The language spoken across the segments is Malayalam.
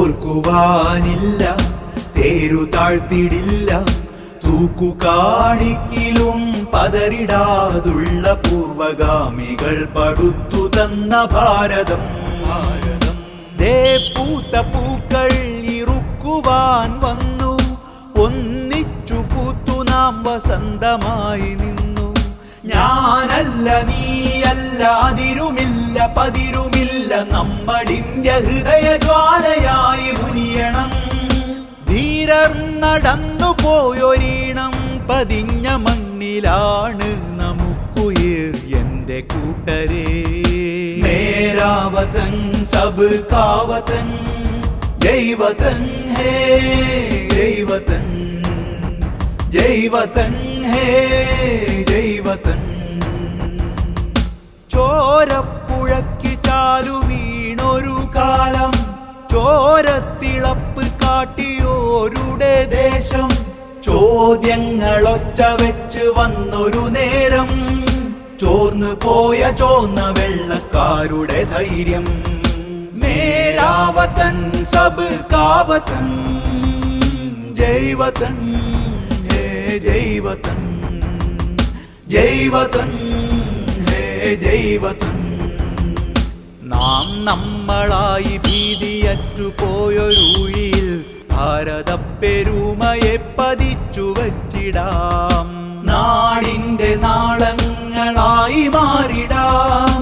തോൽക്കുവാനില്ല, തേരു താഴ്ത്തിടില്ല, തൂക്കു കാണിക്കിലും പതറിടാതുള്ള പൂർവഗാമികൾ പടുത്തു തന്ന ഭാരതം. ദേ പൂത്ത പൂക്കൾ ഇറുക്കുവാൻ വന്നു, ഒന്നിച്ചു പൂത്തു നാം വസന്തമായി നിന്നു. ഞാനല്ല നീയല്ല അതിരുമില്ല പതിരുമില്ല, നമ്മളിന്ത്യ ഹൃദയ ജ്വാലയായി മുനിയണം. ധീരർ നടന്നു പോയൊരീണം പതിഞ്ഞ മണ്ണിലാണ് നമുക്കുയിർ എന്റെ കൂട്ടരേ. മേരാ വതൻ സബ് കാ വതൻ, ജയ് വതൻ ഹേ ജയ് വതൻ, ജയ് വതൻ ഹേ ജയ് വതൻ. ചോരപ്പുഴയ്ക്ക് ചാലു വീണൊരു കാലം, ചോരത്തിളപ്പ് കാട്ടിയോരുടെ ദേശം. ചോദ്യങ്ങളൊച്ച വെച്ച് വന്നൊരു നേരം, ചോർന്നു പോയ ചോന്ന വെള്ളക്കാരുടെ ധൈര്യം. മേരാ വതൻ സബ് കാ വതൻ, ജയ് വതൻ ഹേ ജയ് വതൻ, ജയ് വതൻ ഹേ ജയ് വതൻ. നാം നമ്മളായി ഭീതിയറ്റുപോയൊരൂഴിയിൽ ഭാരതപ്പെരുമയെ പതിച്ചു വച്ചിടാം. നാടിന്റെ നാളങ്ങളായി മാറിടാം,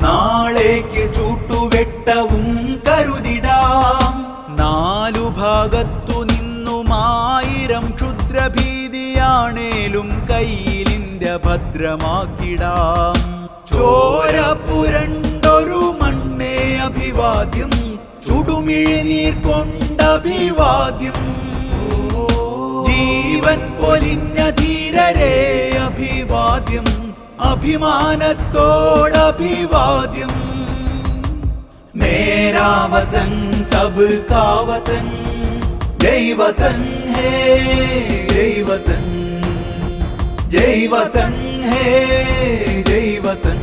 നാളേക്ക് ചൂട്ടുവെട്ടവും കരുതിടാം. നാലു ഭാഗത്തു നിന്നുമായിരം ക്ഷുദ്രഭീതിയാണേലും കയ്യിലിന്ത്യ ഭദ്രമാക്കിടാം. ചോര പുരണ്ടൊരു മണ്ണേ അഭിവാദ്യം, ചുടുമിഴിനീർ കൊണ്ടഭിവാദ്യം. ജീവൻ പൊലിഞ്ഞ ധീരരേ അഭിവാദ്യം, അഭിമാനത്തോടഭിവാദ്യം. മേരാ വതൻ സബ് കാ വതൻ, ജയ് വതൻ ഹേ ജയ് വതൻ, ജയ് വതൻ ഹേ ജയ് വതൻ.